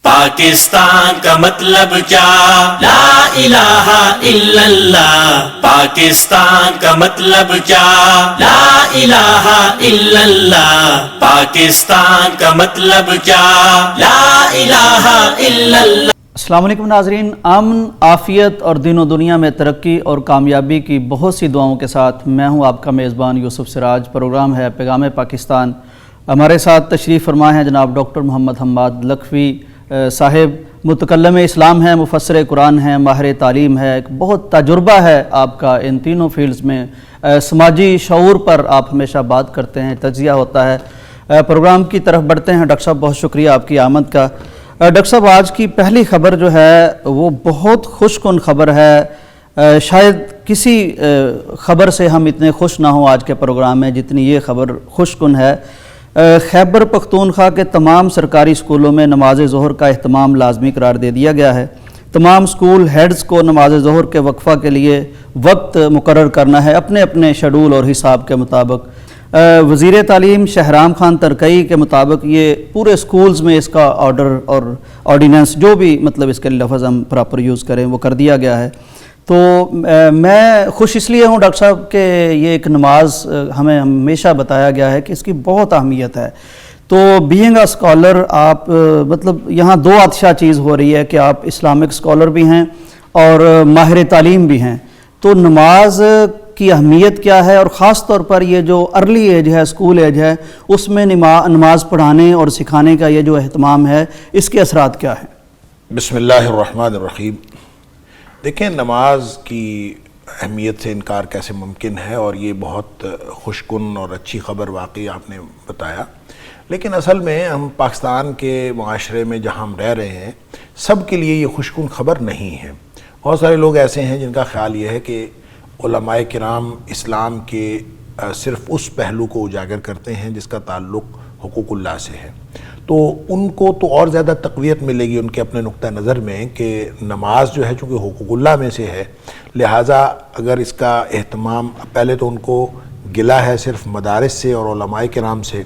پاکستان کا مطلب کیا؟ لا الہ الا اللہ. پاکستان کا مطلب کیا؟ لا الہ الا اللہ. پاکستان کا مطلب کیا؟ لا الہ الا اللہ. السلام علیکم ناظرین. امن، عافیت اور دین و دنیا میں ترقی اور کامیابی کی بہت سی دعاؤں کے ساتھ میں ہوں آپ کا میزبان یوسف سراج. پروگرام ہے پیغام پاکستان. ہمارے ساتھ تشریف فرما ہیں جناب ڈاکٹر محمد حماد لکھوی صاحب. متکلم اسلام ہیں، مفسر قرآن ہیں، ماہر تعلیم ہے. ایک بہت تجربہ ہے آپ کا ان تینوں فیلڈز میں. سماجی شعور پر آپ ہمیشہ بات کرتے ہیں، تجزیہ ہوتا ہے. پروگرام کی طرف بڑھتے ہیں. ڈاکٹر صاحب بہت شکریہ آپ کی آمد کا. ڈاکٹر صاحب آج کی پہلی خبر جو ہے وہ بہت خوش کن خبر ہے. شاید کسی خبر سے ہم اتنے خوش نہ ہوں آج کے پروگرام میں جتنی یہ خبر خوش کن ہے. خیبر پختونخوا کے تمام سرکاری اسکولوں میں نماز ظہر کا اہتمام لازمی قرار دے دیا گیا ہے. تمام اسکول ہیڈز کو نماز ظہر کے وقفہ کے لیے وقت مقرر کرنا ہے اپنے اپنے شیڈول اور حساب کے مطابق. وزیر تعلیم شہرام خان ترکئی کے مطابق یہ پورے اسکولز میں اس کا آرڈر اور آرڈیننس جو بھی مطلب اس کے لفظ ہم پراپر یوز کریں وہ کر دیا گیا ہے. تو میں خوش اس لیے ہوں ڈاکٹر صاحب کہ یہ ایک نماز ہمیں ہمیشہ بتایا گیا ہے کہ اس کی بہت اہمیت ہے. تو بینگ اے اسکالر آپ مطلب یہاں دو اتشا چیز ہو رہی ہے کہ آپ اسلامک اسکالر بھی ہیں اور ماہر تعلیم بھی ہیں. تو نماز کی اہمیت کیا ہے اور خاص طور پر یہ جو ارلی ایج ہے، اسکول ایج ہے، اس میں نماز پڑھانے اور سکھانے کا یہ جو اہتمام ہے اس کے اثرات کیا ہیں؟ بسم اللہ الرحمن الرحیم. دیکھیں، نماز کی اہمیت سے انکار کیسے ممکن ہے، اور یہ بہت خوش کن اور اچھی خبر واقعی آپ نے بتایا. لیکن اصل میں ہم پاکستان کے معاشرے میں جہاں ہم رہ رہے ہیں سب کے لیے یہ خوش کن خبر نہیں ہے. بہت سارے لوگ ایسے ہیں جن کا خیال یہ ہے کہ علماء کرام اسلام کے صرف اس پہلو کو اجاگر کرتے ہیں جس کا تعلق حقوق اللہ سے ہے. تو ان کو تو اور زیادہ تقویت ملے گی ان کے اپنے نقطہ نظر میں کہ نماز جو ہے چونکہ حقوق اللہ میں سے ہے، لہٰذا اگر اس کا اہتمام، پہلے تو ان کو گلہ ہے صرف مدارس سے اور علماء کرام سے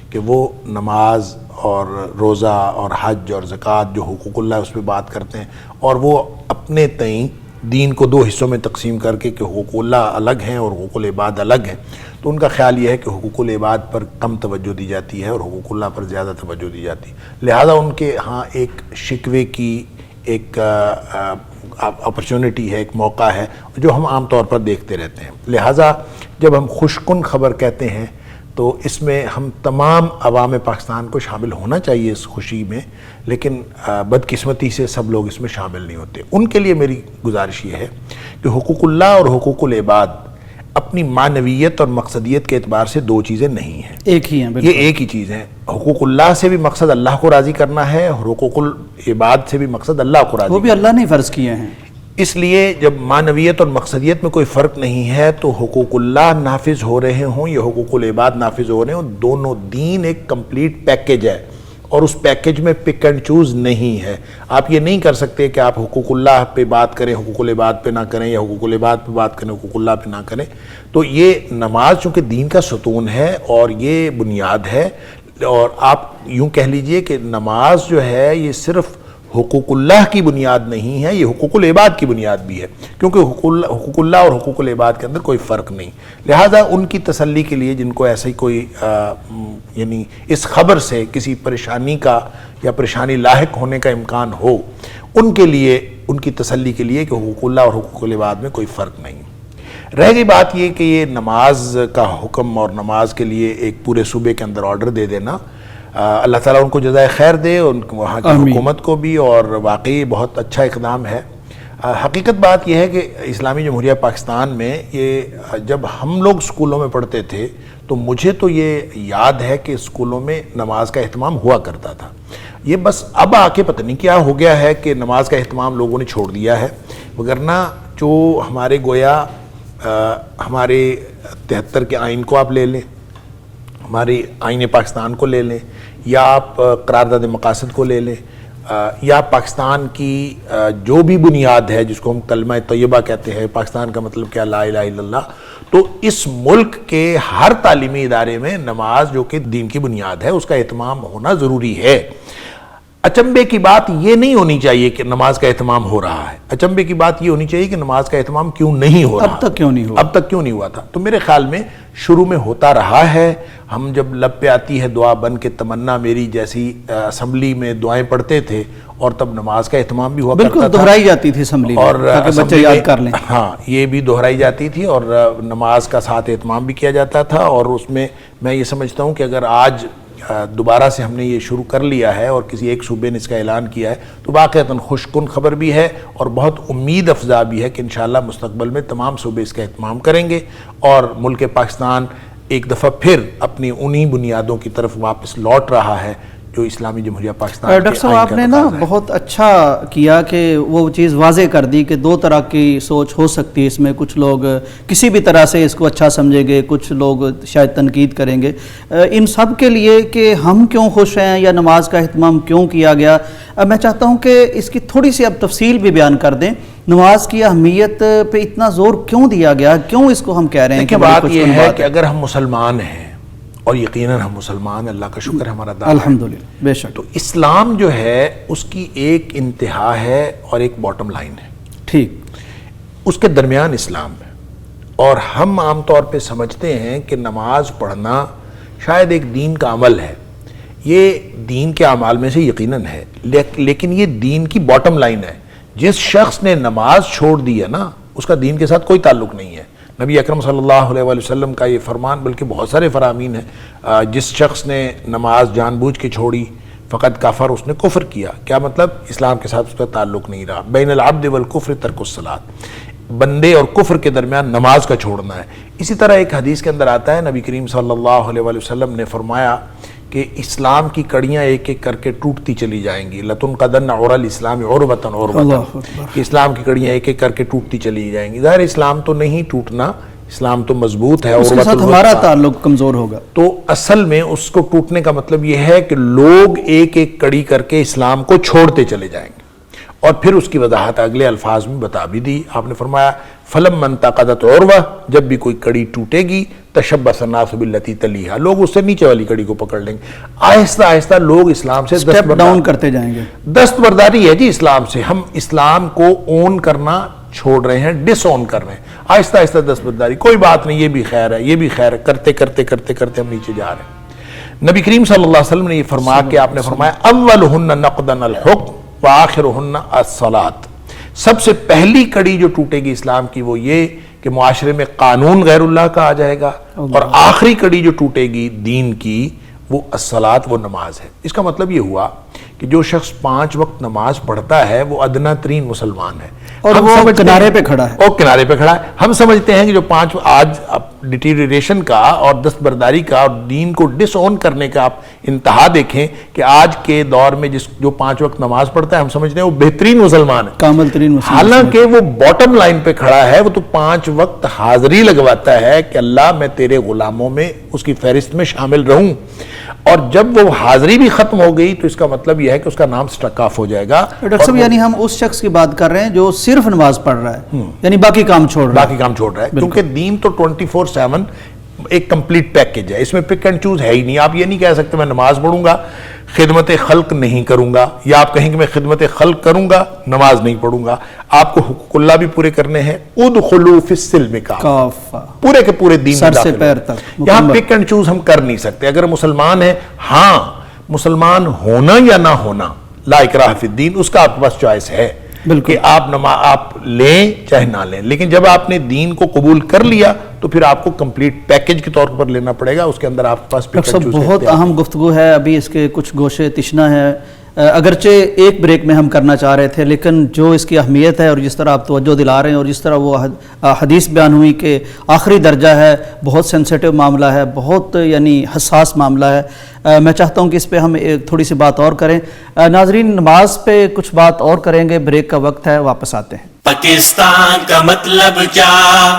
کہ وہ نماز اور روزہ اور حج اور زکوٰۃ جو حقوق اللہ اس پہ بات کرتے ہیں، اور وہ اپنے تئیں دین کو دو حصوں میں تقسیم کر کے کہ حقوق اللہ الگ ہیں اور حقوق العباد الگ ہیں. تو ان کا خیال یہ ہے کہ حقوق العباد پر کم توجہ دی جاتی ہے اور حقوق اللہ پر زیادہ توجہ دی جاتی ہے. لہذا ان کے ہاں ایک شکوے کی ایک اپرچونٹی ہے، ایک موقع ہے جو ہم عام طور پر دیکھتے رہتے ہیں. لہذا جب ہم خوش کن خبر کہتے ہیں تو اس میں ہم تمام عوام پاکستان کو شامل ہونا چاہیے اس خوشی میں، لیکن بدقسمتی سے سب لوگ اس میں شامل نہیں ہوتے. ان کے لیے میری گزارش یہ ہے کہ حقوق اللہ اور حقوق العباد اپنی معنویت اور مقصدیت کے اعتبار سے دو چیزیں نہیں ہیں، ایک ہی ہیں. یہ ایک ہی چیز ہے. حقوق اللہ سے بھی مقصد اللہ کو راضی کرنا ہے، اور حقوق العباد سے بھی مقصد اللہ کو راضی وہ بھی اللہ نے فرض کیے ہیں. اس لیے جب معنویت اور مقصدیت میں کوئی فرق نہیں ہے تو حقوق اللہ نافذ ہو رہے ہوں یا حقوق العباد نافذ ہو رہے ہوں، دونوں دین ایک کمپلیٹ پیکیج ہے، اور اس پیکیج میں پک اینڈ چوز نہیں ہے. آپ یہ نہیں کر سکتے کہ آپ حقوق اللہ پہ بات کریں حقوق العباد پہ نہ کریں، یا حقوق العباد پہ بات کریں حقوق اللہ پہ نہ کریں. تو یہ نماز چونکہ دین کا ستون ہے اور یہ بنیاد ہے، اور آپ یوں کہہ لیجئے کہ نماز جو ہے یہ صرف حقوق اللہ کی بنیاد نہیں ہے، یہ حقوق العباد کی بنیاد بھی ہے، کیونکہ حقوق اللہ اور حقوق العباد کے اندر کوئی فرق نہیں. لہذا ان کی تسلی کے لیے جن کو ایسا ہی کوئی یعنی اس خبر سے کسی پریشانی کا یا پریشانی لاحق ہونے کا امکان ہو، ان کے لیے، ان کی تسلی کے لیے کہ حقوق اللہ اور حقوق العباد میں کوئی فرق نہیں. رہ گئی بات یہ کہ یہ نماز کا حکم اور نماز کے لیے ایک پورے صوبے کے اندر آرڈر دے دینا، اللہ تعالیٰ ان کو جزائے خیر دے، ان وہاں کی حکومت کو بھی، اور واقعی بہت اچھا اقدام ہے. حقیقت بات یہ ہے کہ اسلامی جمہوریہ پاکستان میں یہ جب ہم لوگ اسکولوں میں پڑھتے تھے تو مجھے تو یہ یاد ہے کہ اسکولوں میں نماز کا اہتمام ہوا کرتا تھا. یہ بس اب آ کے پتہ نہیں کیا ہو گیا ہے کہ نماز کا اہتمام لوگوں نے چھوڑ دیا ہے. وگرنہ جو ہمارے گویا ہمارے 73 کے آئین کو آپ لے لیں، ہماری آئین پاکستان کو لے لیں، یا آپ قرارداد مقاصد کو لے لیں، یا پاکستان کی جو بھی بنیاد ہے جس کو ہم کلمہ طیبہ کہتے ہیں، پاکستان کا مطلب کیا، لا الہ الا اللہ. تو اس ملک کے ہر تعلیمی ادارے میں نماز جو کہ دین کی بنیاد ہے اس کا اہتمام ہونا ضروری ہے. اچنبے کی بات یہ نہیں ہونی چاہیے کہ نماز کا اہتمام ہو رہا ہے، اچنبے کی بات یہ ہونی چاہیے کہ نماز کا اہتمام کیوں نہیں ہو رہا، اب تک کیوں نہیں ہوا، اب تک کیوں نہیں ہوا تھا۔ تو میرے خیال میں شروع میں ہوتا رہا ہے، ہم جب لب پہ آتی ہے دعا بن کے تمنا میری جیسی اسمبلی میں دعائیں پڑھتے تھے، اور تب نماز کا اہتمام بھی ہوا کرتا بالکل تھا، دہرائی جاتی تھی اسمبلی میں اور تاکہ بچے اسمبلی یاد میں کر لیں۔ ہاں یہ بھی دہرائی جاتی تھی، اور نماز کا ساتھ اہتمام بھی کیا جاتا تھا، اور اس میں میں یہ سمجھتا ہوں کہ اگر آج دوبارہ سے ہم نے یہ شروع کر لیا ہے اور کسی ایک صوبے نے اس کا اعلان کیا ہے تو واقعتاً خوش کن خبر بھی ہے اور بہت امید افزا بھی ہے کہ انشاءاللہ مستقبل میں تمام صوبے اس کا اہتمام کریں گے، اور ملک پاکستان ایک دفعہ پھر اپنی انہی بنیادوں کی طرف واپس لوٹ رہا ہے جو اسلامی جمہوریہ پاکستان کے ڈاکٹر صاحب آئین آپ کا نے نا تقاضا ہے۔ بہت اچھا کیا کہ وہ چیز واضح کر دی کہ دو طرح کی سوچ ہو سکتی ہے اس میں، کچھ لوگ کسی بھی طرح سے اس کو اچھا سمجھیں گے، کچھ لوگ شاید تنقید کریں گے۔ ان سب کے لیے کہ ہم کیوں خوش ہیں یا نماز کا اہتمام کیوں کیا گیا، میں چاہتا ہوں کہ اس کی تھوڑی سی اب تفصیل بھی بیان کر دیں، نماز کی اہمیت پہ اتنا زور کیوں دیا گیا، کیوں اس کو ہم کہہ رہے ہیں دیکھیں بڑی بات خوش یہ کن ہے بات کہ اگر ہم مسلمان ہیں، اور یقیناً ہم مسلمان، اللہ کا شکر ہے ہمارا دعویٰ ہے، الحمدللہ بے شک، تو اسلام جو ہے اس کی ایک انتہا ہے اور ایک باٹم لائن ہے، ٹھیک، اس کے درمیان اسلام ہے۔ اور ہم عام طور پہ سمجھتے ہیں کہ نماز پڑھنا شاید ایک دین کا عمل ہے، یہ دین کے اعمال میں سے یقیناً ہے، لیکن یہ دین کی باٹم لائن ہے۔ جس شخص نے نماز چھوڑ دی ہے نا، اس کا دین کے ساتھ کوئی تعلق نہیں ہے۔ نبی اکرم صلی اللہ علیہ وآلہ وسلم کا یہ فرمان، بلکہ بہت سارے فرامین ہیں، جس شخص نے نماز جان بوجھ کے چھوڑی فقط کافر، اس نے کفر کیا۔ کیا مطلب؟ اسلام کے ساتھ اس کا تعلق نہیں رہا۔ بین العبد والکفر ترک الصلاۃ، بندے اور کفر کے درمیان نماز کا چھوڑنا ہے۔ اسی طرح ایک حدیث کے اندر آتا ہے، نبی کریم صلی اللہ علیہ وآلہ وسلم نے فرمایا کہ اسلام کی کڑیاں ایک ایک کر کے ٹوٹتی چلی جائیں گی، لَتُنْقَضَنَّ عُرَى الْإِسْلَامِ عُرْوَةً عُرْوَةً، کہ اسلام کی کڑیاں ایک ایک کر کے ٹوٹتی چلی جائیں گی۔ ظاہر اسلام تو نہیں ٹوٹنا، اسلام تو مضبوط ہے، اس کے ساتھ ہمارا تعلق کمزور ہوگا۔ تو اصل میں اس کو ٹوٹنے کا مطلب یہ ہے کہ لوگ ایک ایک کڑی کر کے اسلام کو چھوڑتے چلے جائیں گے، اور پھر اس کی وضاحت اگلے الفاظ میں بتا بھی دی۔ آپ نے فرمایا فَلَمَّا انْتَقَضَتْ عُرْوَةٌ، جب بھی کوئی کڑی ٹوٹے گی، تَشَبَّثَ النَّاسُ بِالَّتِي تَلِيهَا، لوگ اس سے نیچے والی کڑی کو پکڑ لیں گے۔ آہستہ آہستہ لوگ اسلام سے اسٹیپ ڈاؤن کرتے جائیں گے۔ دستبرداری ہے جی اسلام سے، ہم اسلام کو اون کرنا چھوڑ رہے ہیں، ڈس اون کر رہے ہیں، آہستہ آہستہ دستبرداری، کوئی بات نہیں، یہ بھی خیر ہے، یہ بھی خیر ہے، کرتے کرتے کرتے کرتے ہم نیچے جا رہے ہیں۔ نبی کریم صلی اللہ علیہ وسلم نے یہ فرمایا کہ آپ نے فرمایا اولہن نقضاً الحکم وآخرہن الصلاۃ، سب سے پہلی کڑی جو ٹوٹے گی اسلام کی وہ یہ کہ معاشرے میں قانون غیر اللہ کا آ جائے گا، اور آخری کڑی جو ٹوٹے گی دین کی وہ الصلاۃ، وہ نماز ہے۔ اس کا مطلب یہ ہوا کہ جو شخص 5 وقت نماز پڑھتا ہے وہ ادنا ترین مسلمان ہے، اور ہم وہ سمجھتے کنارے ہیں- پہ کھڑا ہے، اور کنارے پہ کھڑا ہے۔ ہم سمجھتے ہیں کہ جو 5 آج ڈیٹیریشن کا اور دستبرداری کا اور دین کو ڈس اون کرنے کا آپ انتہا دیکھیں کہ آج کے دور میں جو 5 وقت نماز پڑھتا ہے ہم سمجھتے ہیں وہ بہترین مسلمان ہے، کامل ترین مسلم۔ حالانکہ وہ باٹم لائن پہ کھڑا ہے، وہ تو 5 وقت حاضری لگواتا ہے کہ اللہ میں تیرے غلاموں میں اس کی فہرست میں شامل رہوں، اور جب وہ حاضری بھی ختم ہو گئی تو اس کا مطلب یہ ہے کہ اس کا نام سٹک آف ہو جائے گا۔ ڈاکٹر صاحب یعنی ہم اس شخص کی بات کر رہے ہیں جو صرف نماز پڑھ رہا ہے، یعنی باقی کام چھوڑ رہا ہے۔ باقی کام چھوڑ رہا ہے، کیونکہ دین تو 24/7 ایک کمپلیٹ پیکج ہے، اس میں پک اینڈ چوز ہے ہی نہیں۔ آپ یہ نہیں کہہ سکتے میں نماز پڑھوں گا خدمت خلق نہیں کروں گا، یا آپ کہیں کہ میں خدمت خلق کروں گا نماز نہیں پڑھوں گا۔ آپ کو حقوق اللہ بھی پورے کرنے ہیں، ادخلوا فی السلم کافہ، پورے کے پورے دین سر میں سے داخل پیر ہو۔ تک یہاں مکمل۔ پک اینڈ چوز ہم کر نہیں سکتے۔ اگر مسلمان ہیں، ہاں مسلمان ہونا یا نہ ہونا، لا اکراہ فی الدین، اس کا آپ کے پاس چوائس ہے بالکل۔ کہ آپ لیں چاہے نہ لیں، لیکن جب آپ نے دین کو قبول کر لیا تو پھر آپ کو کمپلیٹ پیکج کے طور پر لینا پڑے گا، اس کے اندر آپ کے پاس ڈاکٹر صاحب بہت اہم گفتگو ہے، ابھی اس کے کچھ گوشے تشنا ہے، اگرچہ ایک بریک میں ہم کرنا چاہ رہے تھے، لیکن جو اس کی اہمیت ہے اور جس طرح آپ توجہ دلا رہے ہیں اور جس طرح وہ حدیث بیان ہوئی کہ آخری درجہ ہے، بہت سینسیٹیو معاملہ ہے، بہت یعنی حساس معاملہ ہے، میں چاہتا ہوں کہ اس پہ ہم ایک تھوڑی سی بات اور کریں۔ ناظرین نماز پہ کچھ بات اور کریں گے، بریک کا وقت ہے، واپس آتے ہیں۔ پاکستان کا مطلب کیا؟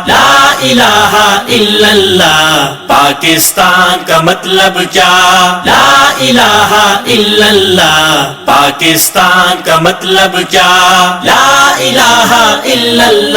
لا الہ الا اللہ۔ پاکستان کا مطلب کیا؟ لا الہ الا اللہ۔ پاکستان کا مطلب کیا؟ لا الہ الا اللہ۔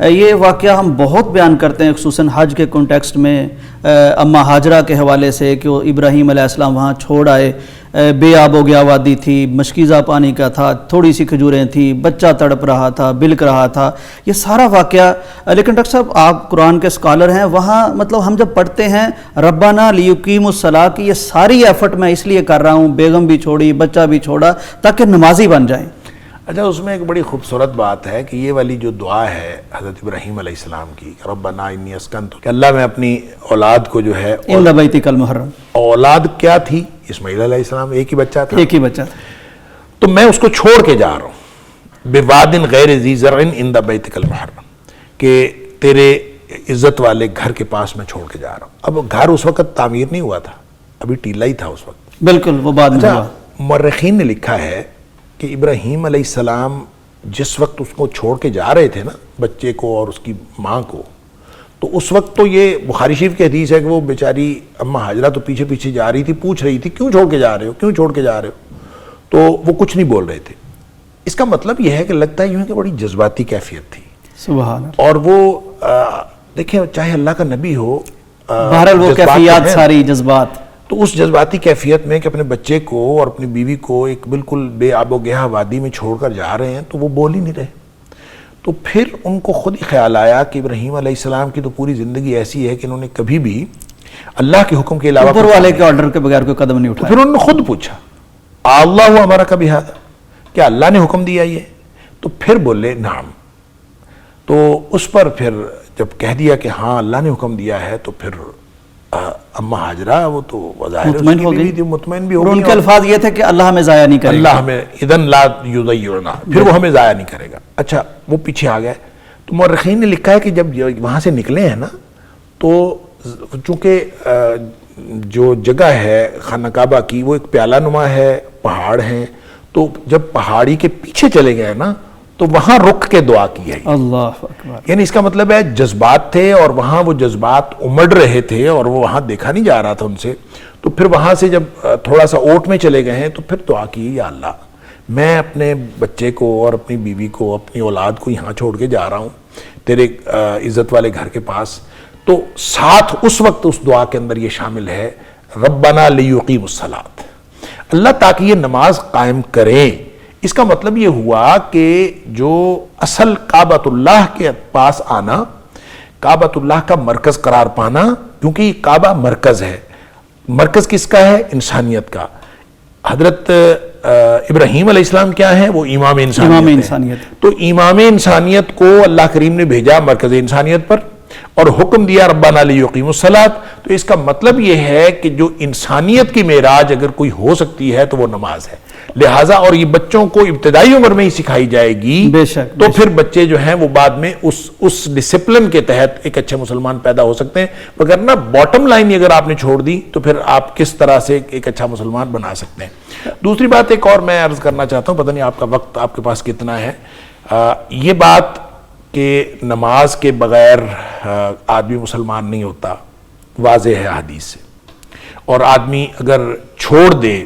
یہ واقعہ ہم بہت بیان کرتے ہیں خصوصاً حج کے کنٹیکسٹ میں، اماں ہاجرہ کے حوالے سے کہ وہ ابراہیم علیہ السلام وہاں چھوڑ آئے، بے آب و گیا وادی تھی، مشکیزہ پانی کا تھا، تھوڑی سی کھجوریں تھیں، بچہ تڑپ رہا تھا، بلک رہا تھا، یہ سارا واقعہ۔ لیکن ڈاکٹر صاحب آپ قرآن کے اسکالر ہیں، وہاں مطلب ہم جب پڑھتے ہیں ربنا لیقیموا الصلاۃ کی، یہ ساری ایفرٹ میں اس لیے کر رہا ہوں، بیگم بھی چھوڑی، بچہ بھی چھوڑا، تاکہ نمازی بن جائیں۔ اچھا، اس میں ایک بڑی خوبصورت بات ہے کہ یہ والی جو دعا ہے حضرت ابراہیم علیہ السلام کی، ربنا انی اسکنت، کہ اللہ میں اپنی اولاد کو جو ہے، الا بیتک المحرم، اولاد کیا تھی؟ اسماعیل علیہ السلام، ایک ہی بچہ تھا، ایک ہی بچہ تھا، تو میں اس کو چھوڑ کے جا رہا ہوں بواد غیر ذی زرع عند بیتک المحرم، کہ تیرے عزت والے گھر کے پاس میں چھوڑ کے جا رہا ہوں۔ اب گھر اس وقت تعمیر نہیں ہوا تھا، ابھی ٹیلا ہی تھا اس وقت، بالکل وہ بعد میں ہوا۔ مورخین نے لکھا ہے کہ ابراہیم علیہ السلام جس وقت اس کو چھوڑ کے جا رہے تھے نا، بچے کو اور اس کی ماں کو، تو اس وقت تو یہ بخاری شریف کی حدیث ہے کہ وہ بیچاری اماں ہاجرہ تو پیچھے پیچھے جا رہی تھی، پوچھ رہی تھی کیوں چھوڑ کے جا رہے ہو، کیوں چھوڑ کے جا رہے ہو، تو وہ کچھ نہیں بول رہے تھے۔ اس کا مطلب یہ ہے کہ لگتا ہے یوں کہ بڑی جذباتی کیفیت تھی، سبحان اللہ۔ اور وہ دیکھیں چاہے اللہ کا نبی ہو، بہرحال وہ جذبات کیفیات ہیں، ساری جذبات، تو اس جذباتی کیفیت میں کہ اپنے بچے کو اور اپنی بیوی کو ایک بالکل بے آب و گیا وادی میں چھوڑ کر جا رہے ہیں، تو وہ بول ہی نہیں رہے۔ تو پھر ان کو خود ہی خیال آیا کہ ابراہیم علیہ السلام کی تو پوری زندگی ایسی ہے کہ انہوں نے کبھی بھی اللہ کے حکم کے علاوہ اوپر والے کے آرڈر کے بغیر کوئی قدم نہیں اٹھایا۔ پھر انہوں نے خود پوچھا اللہ ہمارا کبھی ہاتھ، کیا اللہ نے حکم دیا یہ؟ تو پھر بولے نعم۔ تو اس پر پھر جب کہہ دیا کہ ہاں اللہ نے حکم دیا ہے، تو پھر اماں ہاجرہ وہ تو مطمئن ہو گئی، مطمئن بھی ہو اور گئی، ان کے الفاظ یہ تھے کہ اللہ ہمیں ضائع نہیں کرے گا، اللہ ہمیں اذن لا یضیعنا، پھر وہ ہمیں ضائع نہیں کرے گا۔ اچھا، وہ پیچھے آ گئے، تو مورخین نے لکھا ہے کہ جب وہاں سے نکلے ہیں نا، تو چونکہ جو جگہ ہے خانہ کعبہ کی وہ ایک پیالہ نما ہے، پہاڑ ہیں، تو جب پہاڑی کے پیچھے چلے گئے نا تو وہاں رک کے دعا کی ہے، اللہ اکبر۔ یعنی اس کا مطلب ہے جذبات تھے اور وہاں وہ جذبات امڑ رہے تھے اور وہ وہاں دیکھا نہیں جا رہا تھا ان سے، تو پھر وہاں سے جب تھوڑا سا اوٹ میں چلے گئے ہیں تو پھر دعا کی، یا اللہ میں اپنے بچے کو اور اپنی بیوی کو، اپنی اولاد کو یہاں چھوڑ کے جا رہا ہوں تیرے عزت والے گھر کے پاس۔ تو ساتھ اس وقت اس دعا کے اندر یہ شامل ہے ربنا لیقیموا الصلاۃ، اللہ تاکہ یہ نماز قائم کریں۔ اس کا مطلب یہ ہوا کہ جو اصل کعبۃ اللہ کے پاس آنا، کعبۃ اللہ کا مرکز قرار پانا، کیونکہ یہ کعبہ مرکز ہے، مرکز کس کا ہے؟ انسانیت کا۔ حضرت ابراہیم علیہ السلام کیا ہے؟ وہ امام انسانیت ہے۔ تو امام انسانیت کو اللہ کریم نے بھیجا مرکز انسانیت پر اور حکم دیا ربنا لیقیموا الصلاۃ۔ تو اس کا مطلب یہ ہے کہ جو انسانیت کی معراج اگر کوئی ہو سکتی ہے تو وہ نماز ہے، لہٰذا اور یہ بچوں کو ابتدائی عمر میں ہی سکھائی جائے گی، بے شک، تو پھر بچے جو ہیں وہ بعد میں اس ڈسپلن کے تحت ایک اچھے مسلمان پیدا ہو سکتے ہیں۔ مگر نہ باٹم لائن اگر آپ نے چھوڑ دی تو پھر آپ کس طرح سے ایک اچھا مسلمان بنا سکتے ہیں۔ دوسری بات ایک اور میں عرض کرنا چاہتا ہوں، پتہ نہیں آپ کا وقت آپ کے پاس کتنا ہے، یہ بات کہ نماز کے بغیر آدمی مسلمان نہیں ہوتا واضح ہے حدیث سے، اور آدمی اگر چھوڑ دے،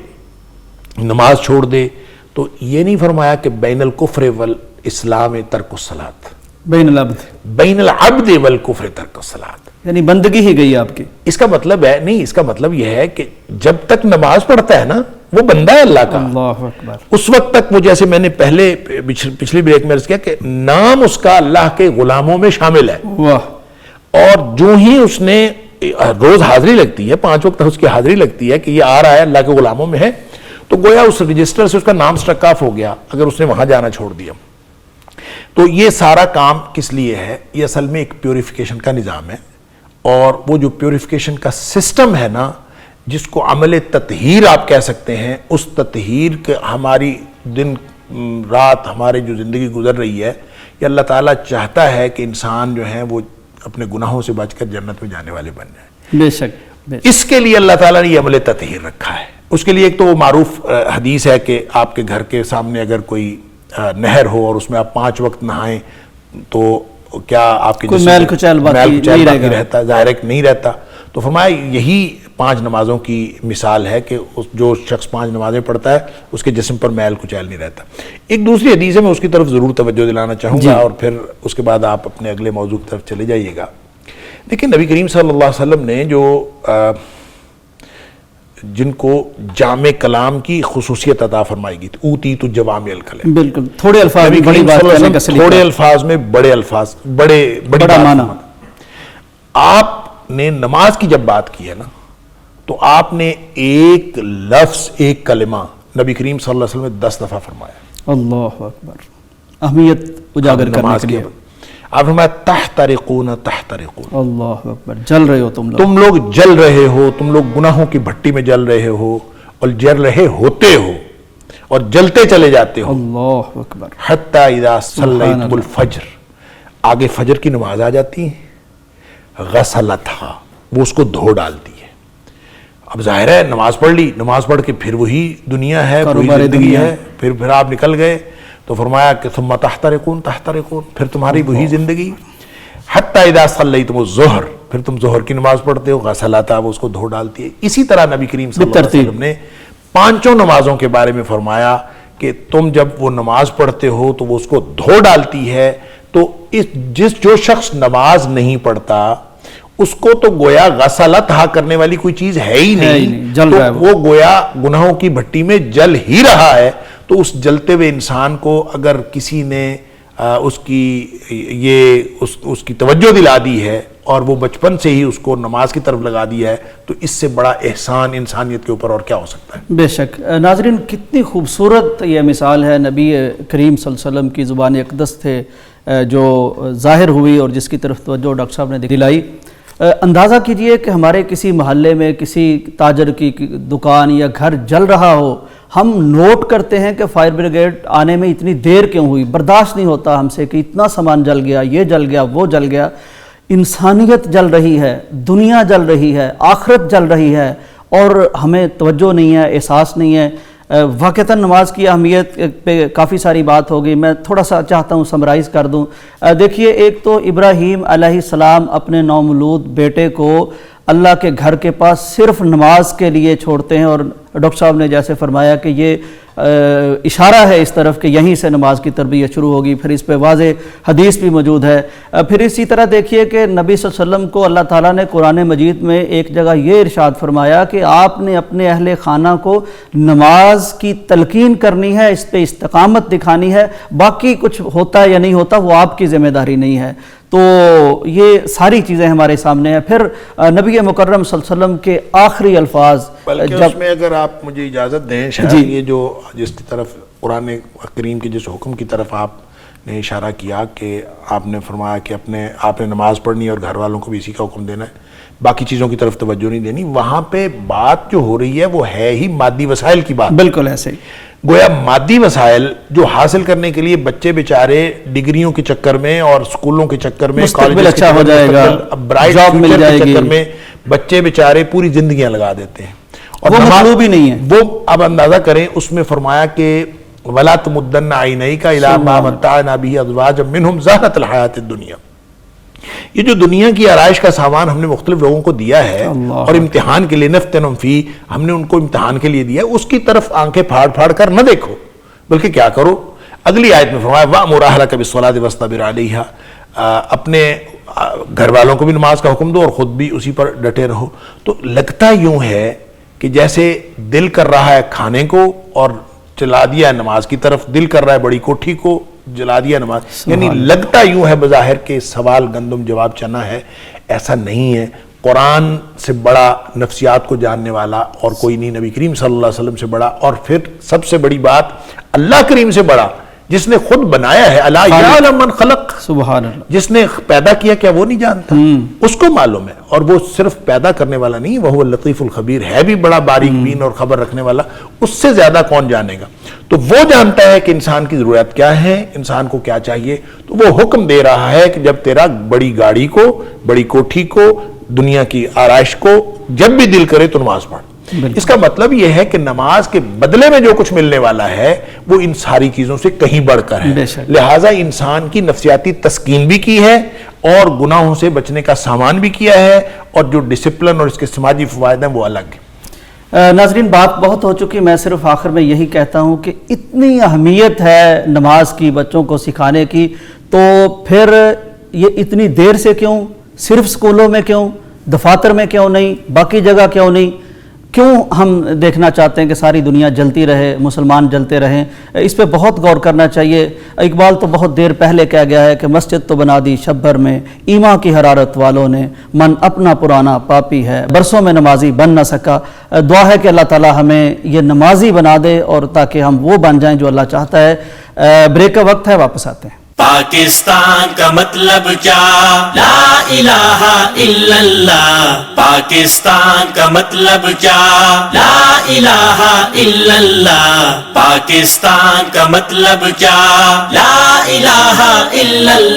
نماز چھوڑ دے، تو یہ نہیں فرمایا کہ بین الکفر والاسلام ترک الصلاۃ، بین العبد، بین العبد والکفر ترک الصلاۃ، یعنی بندگی ہی گئی آپ کی۔ اس کا مطلب ہے نہیں، اس کا مطلب یہ ہے کہ جب تک نماز پڑھتا ہے نا وہ بندہ ہے اللہ کا، اللہ اکبر، اس وقت تک وہ، جیسے میں نے پہلے پچھلی بریک میں عرض کیا کہ نام اس کا اللہ کے غلاموں میں شامل ہے، واہ، اور جو ہی اس نے روز حاضری لگتی ہے، 5 وقت اس کی حاضری لگتی ہے کہ یہ آ رہا ہے اللہ کے غلاموں میں ہے، تو گویا اس رجسٹر سے اس کا نام سٹرک آف ہو گیا اگر اس نے وہاں جانا چھوڑ دیا۔ تو یہ سارا کام کس لیے ہے؟ یہ اصل میں ایک پیوریفیکیشن کا نظام ہے، اور وہ جو پیوریفیکیشن کا سسٹم ہے نا، جس کو عمل تطہیر آپ کہہ سکتے ہیں، اس تطہیر کے ہماری دن رات ہمارے جو زندگی گزر رہی ہے، یہ اللہ تعالیٰ چاہتا ہے کہ انسان جو ہیں وہ اپنے گناہوں سے بچ کر جنت میں جانے والے بن جائیں۔ بے شک، بے شک، اس کے لیے اللہ تعالیٰ نے یہ عمل تطہیر رکھا ہے۔ اس کے لیے ایک تو وہ معروف حدیث ہے کہ آپ کے گھر کے سامنے اگر کوئی نہر ہو اور اس میں آپ 5 وقت نہائیں تو کیا آپ کے کوئی میل کچیل باقی نہیں رہتا، ظاہر ہے کہ نہیں رہتا۔ تو فرمایا یہی 5 نمازوں کی مثال ہے کہ جو شخص 5 نمازیں پڑھتا ہے اس کے جسم پر میل کچیل نہیں رہتا. ایک دوسری حدیث ہے، میں اس کی طرف ضرور توجہ دلانا چاہوں گا اور پھر اس کے بعد آپ اپنے اگلے موضوع کی طرف چلے جائیے گا. دیکھیں نبی کریم صلی اللہ علیہ وسلم نے جو جن کو جامع کلام کی خصوصیت عطا فرمائی گئی تھی، اوتیت جوامع الکلم، بالکل تھوڑے الفاظ میں بڑی بات کرنے کا سلیقہ، تھوڑے الفاظ میں بڑے الفاظ، بڑا معنی. آپ نے نماز کی جب بات کی ہے نا تو آپ نے ایک لفظ، ایک کلمہ نبی کریم صلی اللہ علیہ وسلم نے 10 دفعہ فرمایا. اللہ اکبر، اہمیت اجاگر کرنے کے لیے آپ نے فرمایا تحترقون تحترقون، اللہ اکبر، جل رہے ہو تم لوگ جل رہے ہو، تم لوگ گناہوں کی بھٹی میں جل رہے ہو اور جل رہے ہوتے ہو اور جلتے چلے جاتے ہو. اللہ اکبر. حتی اذا صلیتم الفجر، آگے فجر کی نماز آ جاتی ہے، غسلتھا، وہ اس کو دھو ڈالتی ہے. اب ظاہر ہے نماز پڑھ لی، نماز پڑھ کے پھر وہی دنیا ہے، وہی زندگی ہے، پھر آپ نکل گئے تو فرمایا کہ ثم تحترقون تحترقون، پھر تمہاری وہی زندگی. حتی اذا صلیتم الظہر، پھر تم ظہر کی نماز پڑھتے ہو، غسلتھا، وہ اس کو دھو ڈالتی ہے. اسی طرح نبی کریم صلی اللہ علیہ وسلم نے 5 نمازوں کے بارے میں فرمایا کہ تم جب وہ نماز پڑھتے ہو تو وہ اس کو دھو ڈالتی ہے. تو جو شخص نماز نہیں پڑھتا اس کو تو گویا غسلتھا کرنے والی کوئی چیز ہے ہی نہیں، جل رہا ہے، وہ گویا گناہوں کی بھٹی میں جل ہی رہا ہے. تو اس جلتے ہوئے انسان کو اگر کسی نے اس کی توجہ دلا دی ہے اور وہ بچپن سے ہی اس کو نماز کی طرف لگا دیا ہے تو اس سے بڑا احسان انسانیت کے اوپر اور کیا ہو سکتا ہے. بے شک. ناظرین، کتنی خوبصورت یہ مثال ہے نبی کریم صلی اللہ علیہ وسلم کی زبان اقدس تھے جو ظاہر ہوئی اور جس کی طرف توجہ ڈاکٹر صاحب نے دلائی. اندازہ کیجئے کہ ہمارے کسی محلے میں کسی تاجر کی دکان یا گھر جل رہا ہو، ہم نوٹ کرتے ہیں کہ فائر بریگیڈ آنے میں اتنی دیر کیوں ہوئی، برداشت نہیں ہوتا ہم سے کہ اتنا سامان جل گیا، یہ جل گیا، وہ جل گیا. انسانیت جل رہی ہے، دنیا جل رہی ہے، آخرت جل رہی ہے اور ہمیں توجہ نہیں ہے، احساس نہیں ہے. واقعتاً نماز کی اہمیت پہ کافی ساری بات ہوگی، میں تھوڑا سا چاہتا ہوں سمرائز کر دوں. دیکھیے، ایک تو ابراہیم علیہ السلام اپنے نومولود بیٹے کو اللہ کے گھر کے پاس صرف نماز کے لیے چھوڑتے ہیں اور ڈاکٹر صاحب نے جیسے فرمایا کہ یہ اشارہ ہے اس طرف کہ یہیں سے نماز کی تربیت شروع ہوگی. پھر اس پہ واضح حدیث بھی موجود ہے. پھر اسی طرح دیکھیے کہ نبی صلی اللہ علیہ وسلم کو اللہ تعالیٰ نے قرآن مجید میں ایک جگہ یہ ارشاد فرمایا کہ آپ نے اپنے اہل خانہ کو نماز کی تلقین کرنی ہے، اس پہ استقامت دکھانی ہے، باقی کچھ ہوتا ہے یا نہیں ہوتا وہ آپ کی ذمہ داری نہیں ہے. تو یہ ساری چیزیں ہمارے سامنے ہیں. پھر نبی مکرم صلی اللہ علیہ وسلم کے آخری الفاظ، بلکہ اس میں اگر آپ مجھے اجازت دیں شاید یہ جو جس کی طرف قرآن کریم کے جس حکم کی طرف آپ نے اشارہ کیا کہ آپ نے فرمایا کہ آپ نے نماز پڑھنی ہے اور گھر والوں کو بھی اسی کا حکم دینا ہے، باقی چیزوں کی طرف توجہ نہیں دینی، وہاں پہ بات جو ہو رہی ہے وہ ہے ہی مادی وسائل کی بات. بالکل ایسے ہی گویا مادی وسائل جو حاصل کرنے کے لیے بچے بیچارے ڈگریوں کے چکر میں اور سکولوں کے چکر میں، مستقبل اچھا ہو جائے گا، جاب مل جائے گی، چکر میں بچے بیچارے پوری زندگیاں لگا دیتے ہیں اور وہ مطلوب ہی نہیں ہے. وہ اب اندازہ کریں، اس میں فرمایا کہ وَلَا تُمُدَّنَّ عَيْنَيْكَ إِلَىٰ مَا مَتَّعْنَا بِهِ أَزْوَاجًا مِّنْهُمْ زَهْرَةَ الْحَيَاةِ الدُّنْيَا. یہ جو دنیا کی آرائش کا سامان ہم نے مختلف لوگوں کو دیا ہے اور امتحان کے لیے نفتنہم فیہ، ہم نے ان کو امتحان کے لیے دیا ہے، اس کی طرف آنکھیں پھاڑ پھاڑ کر نہ دیکھو، بلکہ کیا کرو. اگلی آیت میں فرمایا وَأْمُرْ أَهْلَكَ بِالصَّلَاةِ وَاصْطَبِرْ عَلَيْهَا، اپنے گھر والوں کو بھی نماز کا حکم دو اور خود بھی اسی پر ڈٹے رہو. تو لگتا یوں ہے کہ جیسے دل کر رہا ہے کھانے کو اور چلا دیا ہے نماز کی طرف، دل کر رہا ہے بڑی کوٹھی کو، جلا دیا نماز. یعنی لگتا یوں ہے بظاہر کہ سوال گندم جواب چنا ہے، ایسا نہیں ہے. قرآن سے بڑا نفسیات کو جاننے والا اور کوئی نہیں، نبی کریم صلی اللہ علیہ وسلم سے بڑا، اور پھر سب سے بڑی بات اللہ کریم سے بڑا جس نے خود بنایا ہے. الا یعلم من خلق، سبحان اللہ، جس نے پیدا کیا کیا وہ نہیں جانتا؟ اس کو معلوم ہے. اور وہ صرف پیدا کرنے والا نہیں، وہ اللطیف الخبیر ہے بھی بڑا باریک بین اور خبر رکھنے والا. اس سے زیادہ کون جانے گا؟ تو وہ جانتا ہے کہ انسان کی ضرورت کیا ہے، انسان کو کیا چاہیے. تو وہ حکم دے رہا ہے کہ جب تیرا بڑی گاڑی کو، بڑی کوٹھی کو، دنیا کی آرائش کو جب بھی دل کرے تو نماز پڑھ. اس کا مطلب یہ ہے کہ نماز کے بدلے میں جو کچھ ملنے والا ہے وہ ان ساری چیزوں سے کہیں بڑھ کر ہے. لہٰذا انسان کی نفسیاتی تسکین بھی کی ہے اور گناہوں سے بچنے کا سامان بھی کیا ہے اور جو ڈسپلن اور اس کے سماجی فوائد ہیں وہ الگ ہیں۔ ناظرین بات بہت ہو چکی، میں صرف آخر میں یہی کہتا ہوں کہ اتنی اہمیت ہے نماز کی بچوں کو سکھانے کی، تو پھر یہ اتنی دیر سے کیوں، صرف سکولوں میں کیوں، دفاتر میں کیوں نہیں، باقی جگہ کیوں نہیں، کیوں ہم دیکھنا چاہتے ہیں کہ ساری دنیا جلتی رہے، مسلمان جلتے رہیں؟ اس پہ بہت غور کرنا چاہیے۔ اقبال تو بہت دیر پہلے کہہ گیا ہے کہ مسجد تو بنا دی شب بھر میں ایمان کی حرارت والوں نے، من اپنا پرانا پاپی ہے برسوں میں نمازی بن نہ سکا۔ دعا ہے کہ اللہ تعالی ہمیں یہ نمازی بنا دے اور تاکہ ہم وہ بن جائیں جو اللہ چاہتا ہے۔ بریک کا وقت ہے، واپس آتے ہیں۔ پاکستان کا مطلب کیا؟ لا الہ الا اللہ۔ پاکستان کا مطلب کیا؟ لا الہ الا اللہ۔ پاکستان کا مطلب کیا؟ لا الہ الا اللہ۔